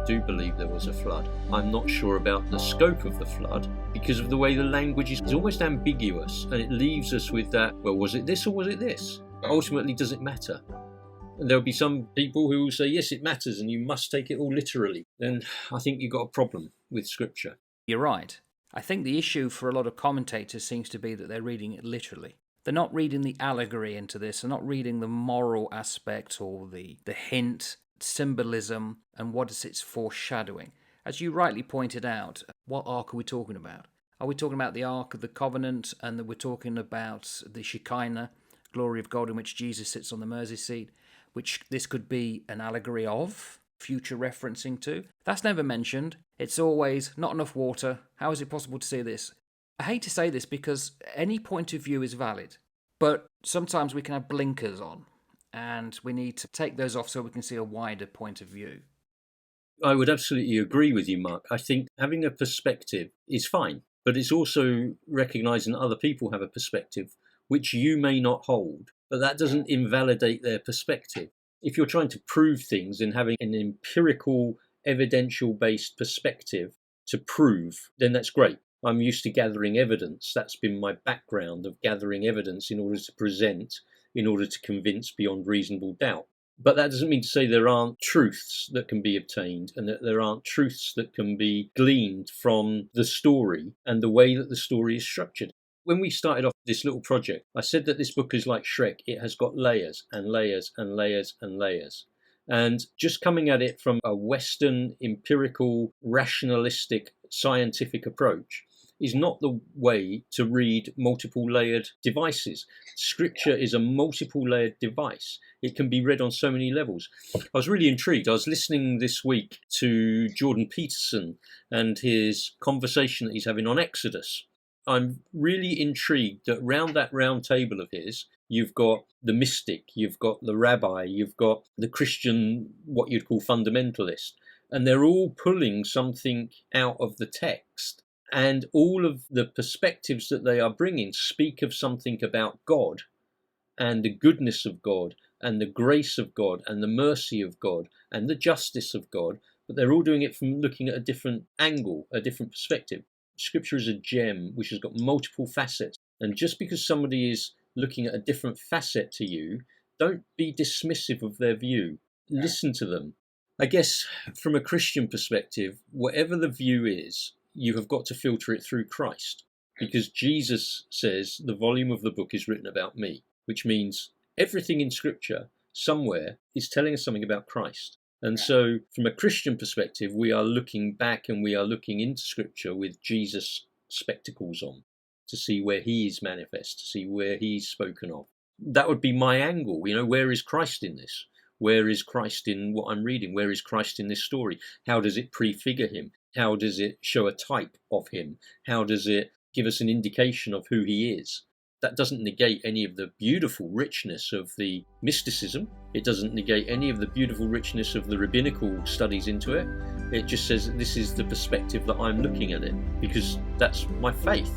do believe there was a flood. I'm not sure about the scope of the flood because of the way the language is almost ambiguous, and it leaves us with that, well, was it this or was it this? Ultimately, does it matter? And there'll be some people who will say, yes, it matters and you must take it all literally. Then I think you've got a problem with Scripture. You're right. I think the issue for a lot of commentators seems to be that they're reading it literally. They're not reading the allegory into this. They're not reading the moral aspect or the hint, symbolism, and what is its foreshadowing. As you rightly pointed out, what ark are we talking about? Are we talking about the Ark of the Covenant, and that we're talking about the Shekinah, glory of God, in which Jesus sits on the mercy seat, which this could be an allegory of, future referencing to? That's never mentioned. It's always not enough water. How is it possible to see this? I hate to say this because any point of view is valid, but sometimes we can have blinkers on, and we need to take those off so we can see a wider point of view. I would absolutely agree with you, Mark. I think having a perspective is fine, but it's also recognising that other people have a perspective which you may not hold, but that doesn't invalidate their perspective. If you're trying to prove things and having an empirical, evidential-based perspective to prove, then that's great. I'm used to gathering evidence. That's been my background, of gathering evidence in order to present, in order to convince beyond reasonable doubt. But that doesn't mean to say there aren't truths that can be obtained and that there aren't truths that can be gleaned from the story and the way that the story is structured. When we started off this little project, I said that this book is like Shrek. It has got layers and layers and layers and layers. And just coming at it from a Western, empirical, rationalistic, scientific approach is not the way to read multiple layered devices. Scripture is a multiple layered device. It can be read on so many levels. I was really intrigued. I was listening this week to Jordan Peterson and his conversation that he's having on Exodus. I'm really intrigued that round that round table of his, you've got the mystic, you've got the rabbi, you've got the Christian, what you'd call fundamentalist, and they're all pulling something out of the text. And all of the perspectives that they are bringing speak of something about God and the goodness of God and the grace of God and the mercy of God and the justice of God, but they're all doing it from looking at a different angle, a different perspective. Scripture is a gem which has got multiple facets. And just because somebody is looking at a different facet to you, don't be dismissive of their view. Listen to them. I guess from a Christian perspective, whatever the view is, you have got to filter it through Christ, because Jesus says the volume of the book is written about me, which means everything in Scripture somewhere is telling us something about Christ. And so from a Christian perspective, we are looking back and we are looking into Scripture with Jesus' spectacles on to see where he is manifest, to see where he's spoken of. That would be my angle. Where is Christ in this? Where is Christ in what I'm reading? Where is Christ in this story? How does it prefigure him? How does it show a type of him? How does it give us an indication of who he is? That doesn't negate any of the beautiful richness of the mysticism. It doesn't negate any of the beautiful richness of the rabbinical studies into it. It just says that this is the perspective that I'm looking at it, because that's my faith.